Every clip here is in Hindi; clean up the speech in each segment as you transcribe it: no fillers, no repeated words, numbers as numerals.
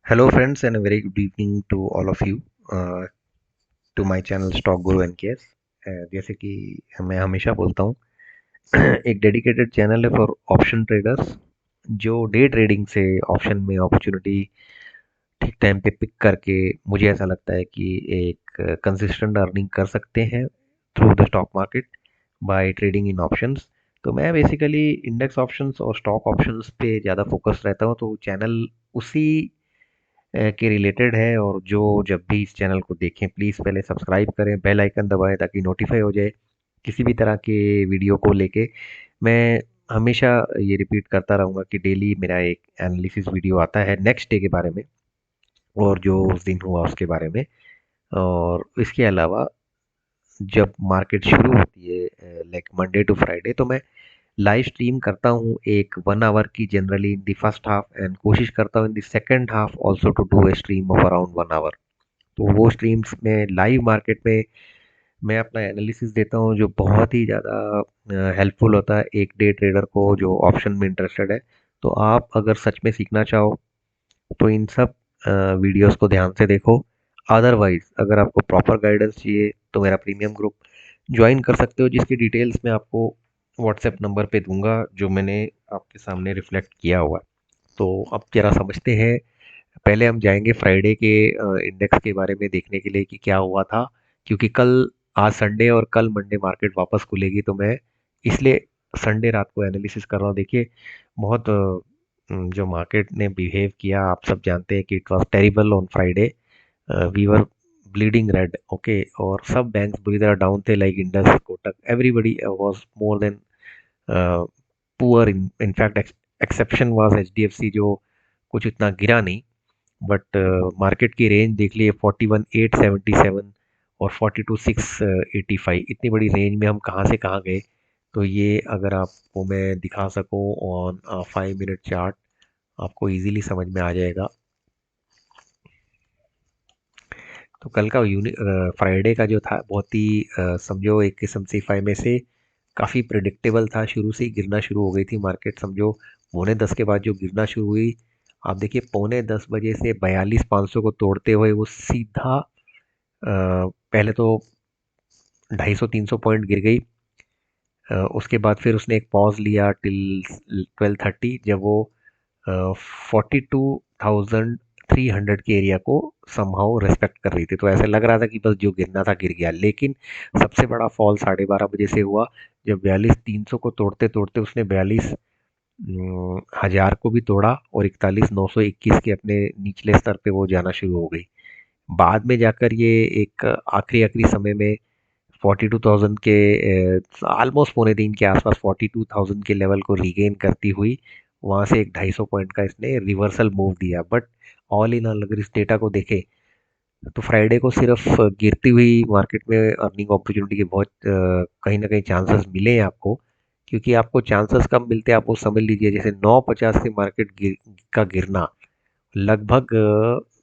Hello, friends, and a very good evening to all of you to my channel Stock Guru and Cares. जैसे कि मैं हमेशा बोलता हूँ एक डेडिकेटेड चैनल है फॉर ऑप्शन ट्रेडर्स जो डे ट्रेडिंग से ऑप्शन में अपॉर्चुनिटी ठीक टाइम पे पिक करके मुझे ऐसा लगता है कि एक कंसिस्टेंट अर्निंग कर सकते हैं through the stock market by trading in options. तो मैं बेसिकली इंडेक्स ऑप्शंस और स्टॉक ऑप्शंस पे ज़्यादा फोकस रहता हूँ, तो चैनल उसी के रिलेटेड है। और जो जब भी इस चैनल को देखें प्लीज़ पहले सब्सक्राइब करें, बेल आइकन दबाएं ताकि नोटिफाई हो जाए किसी भी तरह के वीडियो को लेके। मैं हमेशा ये रिपीट करता रहूँगा कि डेली मेरा एक एनालिसिस वीडियो आता है नेक्स्ट डे के बारे में और जो उस दिन हुआ उसके बारे में। और इसके अलावा जब मार्केट शुरू होती है लाइक मंडे टू फ्राइडे, तो मैं लाइव स्ट्रीम करता हूँ एक 1 आवर की, generally in the first half, एंड कोशिश करता हूँ in the second half also to do a stream of around 1 hour. तो वो स्ट्रीम्स में लाइव मार्केट में मैं अपना एनालिसिस देता हूँ जो बहुत ही ज़्यादा हेल्पफुल होता है एक डे ट्रेडर को जो ऑप्शन में इंटरेस्टेड है। तो आप अगर सच में सीखना चाहो तो इन सब वीडियोस को ध्यान से देखो। अदरवाइज अगर आपको प्रॉपर गाइडेंस चाहिए तो मेरा प्रीमियम ग्रुप ज्वाइन कर सकते हो, जिसकी डिटेल्स मैं आपको व्हाट्सएप नंबर पे दूंगा जो मैंने आपके सामने रिफ्लेक्ट किया हुआ है। तो अब जरा समझते हैं। पहले हम जाएंगे फ्राइडे के इंडेक्स के बारे में देखने के लिए कि क्या हुआ था, क्योंकि कल, आज संडे और कल मंडे मार्केट वापस खुलेगी, तो मैं इसलिए संडे रात को एनालिसिस कर रहा हूँ। देखिए, बहुत जो मार्केट ने बिहेव किया आप सब जानते हैं कि it was terrible on Friday. We were bleeding red, okay, और सब बैंक्स बुरी तरह डाउन थे, like Indus, Kotak, everybody was more than poor. In fact exception was HDFC जो कुछ इतना गिरा नहीं। बट मार्केट की रेंज देख लिए 41,877 और 42,685, इतनी बड़ी रेंज में हम कहाँ से कहाँ गए। तो ये अगर आपको मैं दिखा सकूं ऑन 5 मिनट चार्ट, आपको इजीली समझ में आ जाएगा। तो कल का फ्राइडे का जो था बहुत ही समझो एक किस्म से फाइव में से काफ़ी प्रिडिक्टेबल था। शुरू से ही गिरना शुरू हो गई थी मार्केट, समझो 9:45 के बाद जो गिरना शुरू हुई। आप देखिए 9:45 से 42,500 को तोड़ते हुए वो सीधा पहले तो 250-300 पॉइंट गिर गई। उसके बाद फिर उसने एक पॉज लिया टिल 12:30, जब वो 42,300 के एरिया को समहाउ रेस्पेक्ट कर रही थी। तो ऐसे लग रहा था कि बस जो गिरना था गिर गया, लेकिन सबसे बड़ा फॉल 12:30 बजे से हुआ, जब 42,300 को तोड़ते तोड़ते उसने 42,000 को भी तोड़ा और 41,921 के अपने निचले स्तर पे वो जाना शुरू हो गई। बाद में जाकर ये एक आखिरी आखिरी समय में 42,000 के ऑलमोस्ट पौने 3 के आसपास 42,000 के लेवल को रिगेन करती हुई वहां से एक 250 पॉइंट का इसने रिवर्सल मूव दिया। बट ऑल इन ऑल अगर इस डेटा को देखें तो फ्राइडे को सिर्फ गिरती हुई मार्केट में अर्निंग अपॉर्चुनिटी के बहुत कहीं ना कहीं चांसेस मिले हैं आपको। क्योंकि आपको चांसेस कब मिलते हैं, आप वो समझ लीजिए, जैसे 9:50 से मार्केट का गिरना लगभग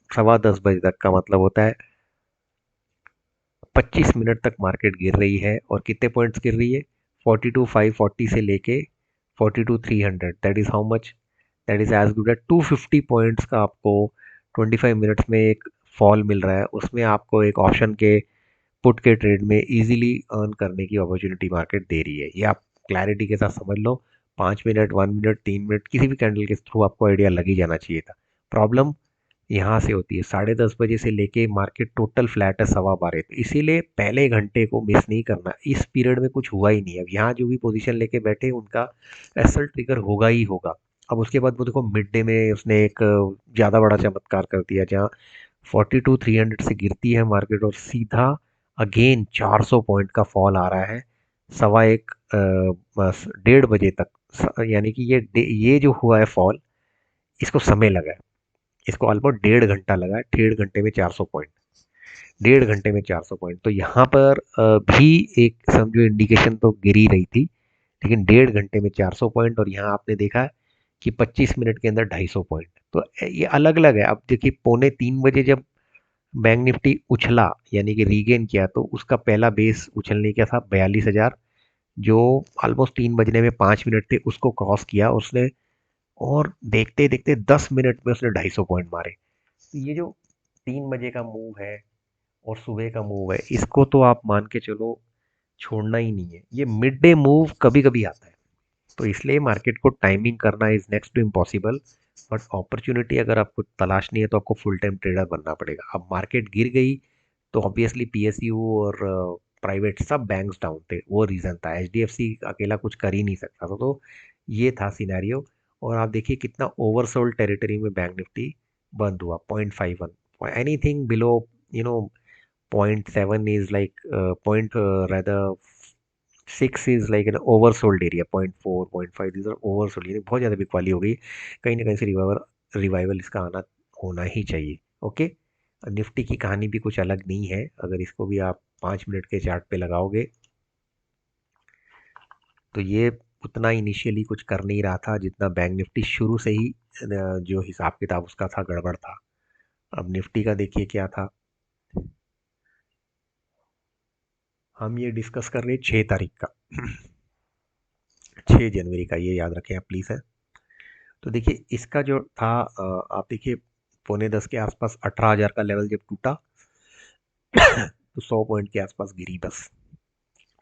10:15 बजे तक का मतलब होता है 25 मिनट तक मार्केट गिर रही है। और कितने पॉइंट्स गिर रही है? 42,540 से लेके 42,300, that is how much, that is as good at 250 points का आपको 25 मिनट्स में एक फॉल मिल रहा है। उसमें आपको एक ऑप्शन के पुट के ट्रेड में इजीली अर्न करने की अपॉर्चुनिटी मार्केट दे रही है। ये आप क्लैरिटी के साथ समझ लो। 5 मिनट, 1 मिनट, 3 मिनट, किसी भी कैंडल के थ्रू आपको आइडिया लग ही जाना चाहिए था। प्रॉब्लम यहाँ से होती है 10:30 बजे से लेके मार्केट टोटल फ्लैट है 12:15, तो इसीलिए पहले घंटे को मिस नहीं करना। इस पीरियड में कुछ हुआ ही नहीं है, अब यहाँ जो भी पोजीशन लेके बैठे उनका एसएल ट्रिगर होगा ही होगा। अब उसके बाद वो देखो मिड डे में उसने एक ज़्यादा बड़ा चमत्कार कर दिया, जहाँ 42,300 से गिरती है मार्केट और सीधा अगेन 400 पॉइंट का फॉल आ रहा है सवा एक बस 1:30 बजे तक। यानी कि ये जो हुआ है फॉल, इसको समय लगा है, इसको ऑलमोस्ट 1.5 घंटा लगा है। 1.5 घंटे में 400 पॉइंट, 1.5 घंटे में 400 पॉइंट, तो यहाँ पर भी एक समझो इंडिकेशन तो गिर ही रही थी, लेकिन 1.5 घंटे में 400 पॉइंट। और यहाँ आपने देखा कि 25 मिनट के अंदर 250 पॉइंट। तो ये अलग अलग है। अब देखिए 2:45 बजे जब बैंक निफ्टी उछला यानी कि रीगेन किया, तो उसका पहला बेस उछलने का था 42,000, जो ऑलमोस्ट 3 बजने में 5 मिनट थे, उसको क्रॉस किया उसने। और देखते देखते 10 मिनट में उसने 250 पॉइंट मारे। तो ये जो 3 बजे का मूव है और सुबह का मूव है, इसको तो आप मान के चलो छोड़ना ही नहीं है। ये मिड डे मूव कभी कभी आता है, तो इसलिए मार्केट को टाइमिंग करना is next to impossible. But opportunity अगर आपको तलाशनी है तो आपको फुल टाइम ट्रेडर बनना पड़ेगा। अब मार्केट गिर गई तो ऑब्वियसली पीएसयू और प्राइवेट सब बैंक्स डाउन थे, वो रीज़न था। एचडीएफसी अकेला कुछ कर ही नहीं सकता था, तो ये था सिनेरियो। और आप देखिए कितना ओवरसोल्ड टेरिटरी में बैंक निफ्टी बंद हुआ, 0.51। Anything below you know 0.7 is like point rather 6 is like an oversold area, 0.4 0.5 these are oversold, यानी बहुत ज़्यादा बिकवाली हो गई। कहीं ना कहीं से रिवाइवल रिवाइवल इसका आना होना ही चाहिए। ओके, निफ्टी की कहानी भी कुछ अलग नहीं है। अगर इसको भी आप 5 मिनट के चार्ट पे लगाओगे तो ये उतना इनिशियली कुछ कर नहीं रहा था जितना बैंक निफ्टी शुरू से ही जो हिसाब किताब उसका था गड़बड़ था। अब निफ्टी का देखिए क्या था। हम ये डिस्कस कर रहे हैं 6 तारीख का, 6 जनवरी का, ये याद रखें आप प्लीज़ है। तो देखिए इसका जो था आप देखिए 9:45 के आसपास 18,000 का लेवल जब टूटा तो 100 पॉइंट के आसपास गिरी बस।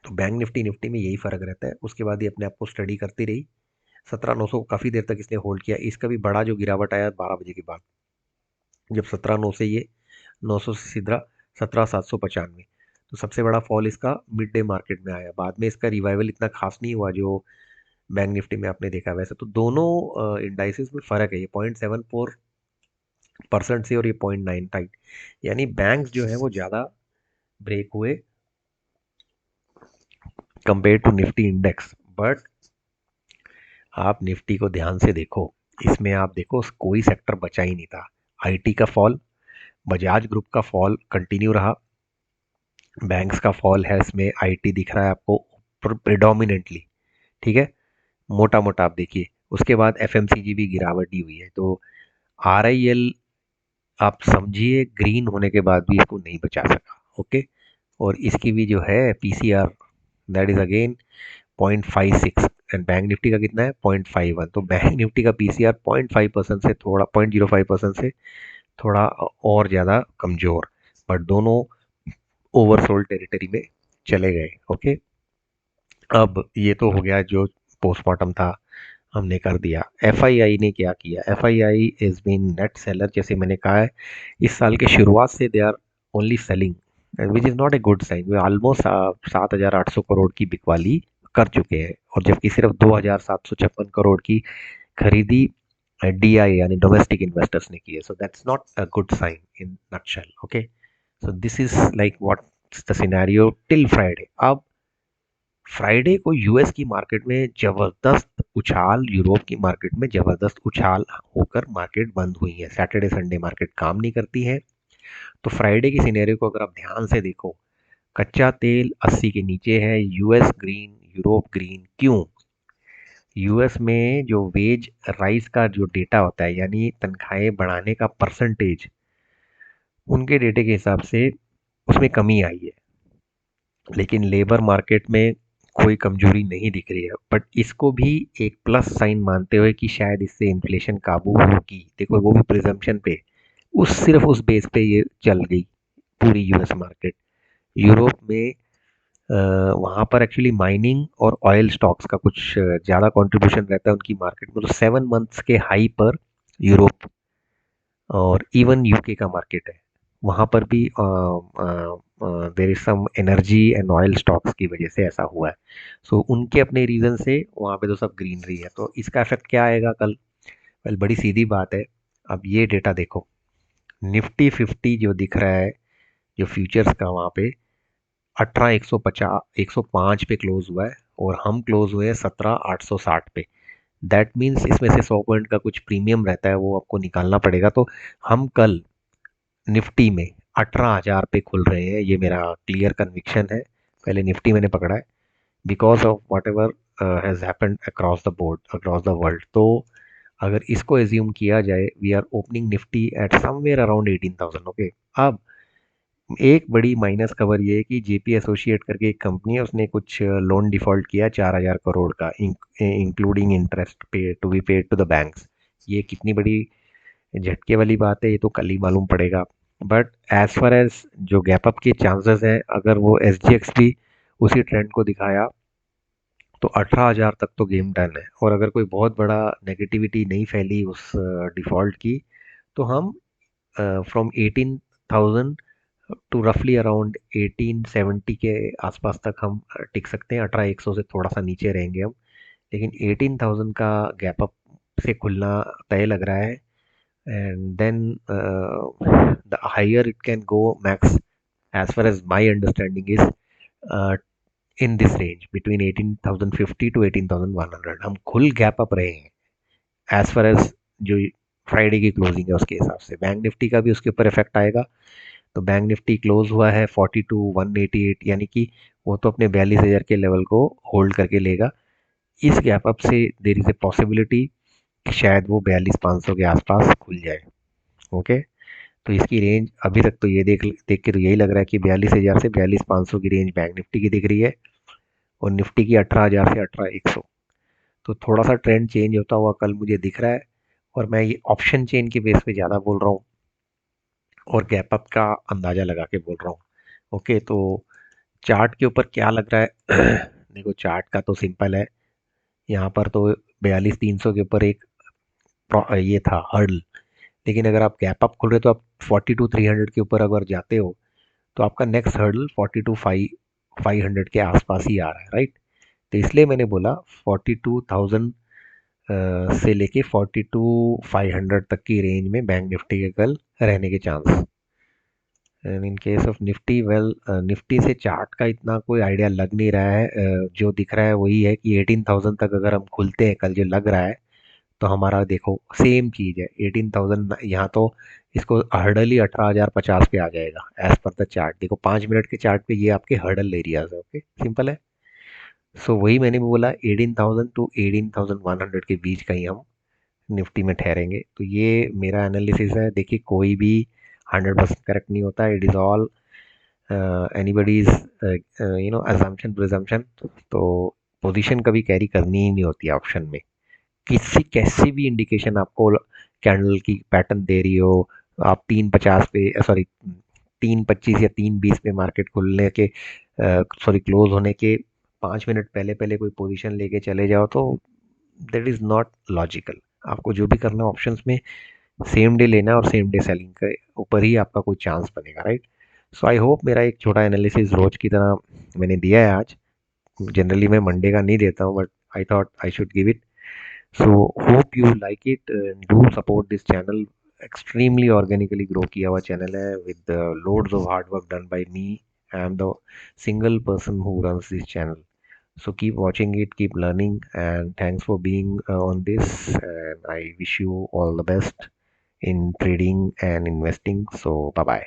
तो बैंक निफ्टी निफ्टी में यही फर्क रहता है। उसके बाद ये अपने आप को स्टडी करती रही। 17,900 को काफ़ी देर तक इसने होल्ड किया। इसका भी बड़ा जो गिरावट आया 12 बजे के बाद, जब 17,900 से ये 900 से सीधा 17,795। तो सबसे बड़ा फॉल इसका मिड डे मार्केट में आया। बाद में इसका रिवाइवल इतना खास नहीं हुआ जो बैंक निफ्टी में आपने देखा। वैसे तो दोनों इंडाइसेस में फ़र्क है, ये 0.74% से और ये 0.95, यानी बैंक्स जो है वो ज़्यादा ब्रेक हुए compare to Nifty index. But आप निफ्टी को ध्यान से देखो, इसमें आप देखो कोई सेक्टर बचा ही नहीं था। आईटी का फॉल, बजाज ग्रुप का फॉल कंटिन्यू रहा, बैंक्स का फॉल है, इसमें आईटी दिख रहा है आपको प्रिडोमिनेंटली। ठीक है, मोटा मोटा आप देखिए। उसके बाद एफएमसीजी भी गिरावट ही हुई है। तो आरआईएल आप समझिए ग्रीन होने के बाद भी इसको नहीं बचा सका। ओके, और इसकी भी जो है PCR that is again 0.56, and bank Nifty का कितना है 0.51। तो बैंक निफ्टी का पीसीआर 0.5% से थोड़ा 0.05% से थोड़ा और ज़्यादा कमज़ोर, बट दोनों ओवरसोल्ड टेरिटरी में चले गए। ओके, अब ये तो हो गया जो पोस्टमार्टम था, हमने कर दिया। एफआईआई ने क्या किया? FII is been net seller, जैसे मैंने कहा है इस साल के शुरुआत से they are only selling, which is not a good sign. वे ऑलमोस्ट 7,800 करोड़ की बिकवाली कर चुके हैं, और जबकि सिर्फ 2,756 करोड़ की खरीदी डीआई यानी डोमेस्टिक इन्वेस्टर्स ने की है। So that's not a good sign in nutshell. Okay, so this is like what's the scenario till Friday. अब फ्राइडे को यूएस की मार्केट में जबरदस्त उछाल, यूरोप की मार्केट में जबरदस्त उछाल होकर मार्केट बंद हुई है। सैटरडे संडे मार्केट काम नहीं करती है। तो फ्राइडे की सिनेरियो को अगर आप ध्यान से देखो, कच्चा तेल 80 के नीचे है, यूएस ग्रीन, यूरोप ग्रीन। क्यों? यूएस में जो वेज राइज का जो डेटा होता है, यानी तनख्वाहें बढ़ाने का परसेंटेज, उनके डेटे के हिसाब से उसमें कमी आई है। लेकिन लेबर मार्केट में कोई कमजोरी नहीं दिख रही है। बट इसको भी एक प्लस साइन मानते हुए कि शायद इससे इन्फ्लेशन काबू होगी। देखो वो भी प्रिजम्पशन पे, उस सिर्फ उस बेस पे ये चल गई पूरी यूएस मार्केट। यूरोप में वहाँ पर एक्चुअली माइनिंग और ऑयल स्टॉक्स का कुछ ज़्यादा कंट्रीब्यूशन रहता है उनकी मार्केट में। तो 7 मंथ्स के हाई पर यूरोप और इवन यूके का मार्केट है, वहाँ पर भी there is some energy and oil stocks की वजह से ऐसा हुआ है। सो उनके अपने रीज़न से वहाँ पे तो सब ग्रीनरी है। तो इसका इफेक्ट क्या आएगा कल? वेल बड़ी सीधी बात है। अब ये डेटा देखो, निफ्टी 50 जो दिख रहा है, जो फ्यूचर्स का वहाँ पे 18,105 पे क्लोज हुआ है, और हम क्लोज हुए हैं 17,860 पे। दैट मीन्स इसमें से 100 पॉइंट का कुछ प्रीमियम रहता है, वो आपको निकालना पड़ेगा। तो हम कल निफ्टी में 18,000 पे खुल रहे हैं, ये मेरा क्लियर कन्विक्शन है। पहले निफ्टी मैंने पकड़ा है because of whatever has happened across the board, across the world. तो अगर इसको एज्यूम किया जाए, we are opening Nifty at somewhere around 18,000। Okay, अब एक बड़ी माइनस खबर ये है कि जेपी एसोसिएट करके एक कंपनी है, उसने कुछ लोन डिफॉल्ट किया 4,000 करोड़ का, इंक्लूडिंग इंटरेस्ट पे to be paid to the banks. ये कितनी बड़ी झटके वाली बात है, ये तो कल ही मालूम पड़ेगा। बट एज फार एज जो गैप अप के चांसेस हैं, अगर वो एस भी उसी ट्रेंड को दिखाया तो 18,000 तक तो गेम डन है। और अगर कोई बहुत बड़ा नेगेटिविटी नहीं फैली उस डिफ़ॉल्ट की, तो हम फ्रॉम 18,000 टू रफली अराउंड 1870 के आसपास तक हम टिक सकते हैं। 18,100 से थोड़ा सा नीचे रहेंगे हम, लेकिन 18,000 का गैप अप से खुलना तय लग रहा है। And then the higher it can go max, as far as my understanding is in this range between 18,050 to 18,100 हम खुल गैप अप रहे हैं एज फार एज जो फ्राइडे की क्लोजिंग है उसके हिसाब से। बैंक निफ्टी का भी उसके ऊपर इफेक्ट आएगा। तो बैंक निफ्टी क्लोज हुआ है 42,188, यानी कि वो तो अपने 42,000 के लेवल को होल्ड करके लेगा। इस गैप अप से देर इज ए पॉसिबिलिटी कि शायद वो 42,500 के आसपास खुल जाए। ओके, तो इसकी रेंज अभी तक तो ये देख देख के तो यही लग रहा है कि 42,000 से 42,500 की रेंज बैंक निफ्टी की दिख रही है, और निफ्टी की 18,000 से 18,100। तो थोड़ा सा ट्रेंड चेंज होता हुआ कल मुझे दिख रहा है। और मैं ये ऑप्शन चेन के बेस पे ज़्यादा बोल रहा हूँ और गैप अप का अंदाज़ा लगा के बोल रहा हूँ। ओके, तो चार्ट के ऊपर क्या लग रहा है? देखो, चार्ट का तो सिंपल है। यहाँ पर तो 42,300 के ऊपर एक ये था हर्डल। लेकिन अगर आप गैप अप खोल रहे हो तो आप 42,300 के ऊपर अगर जाते हो तो आपका नेक्स्ट हर्डल 42,500 के आसपास ही आ रहा है, राइट? तो इसलिए मैंने बोला 42,000 से लेके 42,500 तक की रेंज में बैंक निफ्टी के कल रहने के chance. And in case of Nifty, well, Nifty से चार्ट का इतना कोई आइडिया लग नहीं रहा है। जो दिख रहा है वही है कि 18,000 तक अगर हम खुलते हैं कल, जो लग रहा है, तो हमारा देखो सेम चीज़ है। 18,000 यहाँ तो इसको हर्डल ही 18,050 पे आ जाएगा एज पर द चार्ट। देखो 5 मिनट के चार्ट पे ये आपके हर्डल एरियाज है। ओके, सिंपल है। सो वही मैंने भी बोला, 18,000 टू 18,100 के बीच कहीं हम निफ्टी में ठहरेंगे। तो ये मेरा एनालिसिस है। देखिए, कोई भी 100% करेक्ट नहीं होता। It is all anybody's assumption presumption. तो पोजीशन कभी कैरी करनी ही नहीं होती ऑप्शन में। कैसी भी इंडिकेशन आपको कैंडल की पैटर्न दे रही हो, आप 350 पे, सॉरी 325 या 320 पे मार्केट खुलने के, सॉरी क्लोज होने के 5 मिनट पहले पहले कोई पोजीशन लेके चले जाओ, तो दैट इज़ नॉट लॉजिकल। आपको जो भी करना है ऑप्शंस में, सेम डे लेना और सेम डे सेलिंग के ऊपर ही आपका कोई चांस बनेगा, राइट? सो आई होप मेरा एक छोटा एनालिसिस रोज की तरह मैंने दिया है आज। जनरली मैं मंडे का नहीं देता हूँ, but I thought I should give it. So hope you like it. Do support this channel. Extremely organically grow किया हुआ चैनल है with loads of hard work done by me. I am the single person who runs this channel. So keep watching it, keep learning, and thanks for being on this. And I wish you all the best in trading and investing. So bye bye.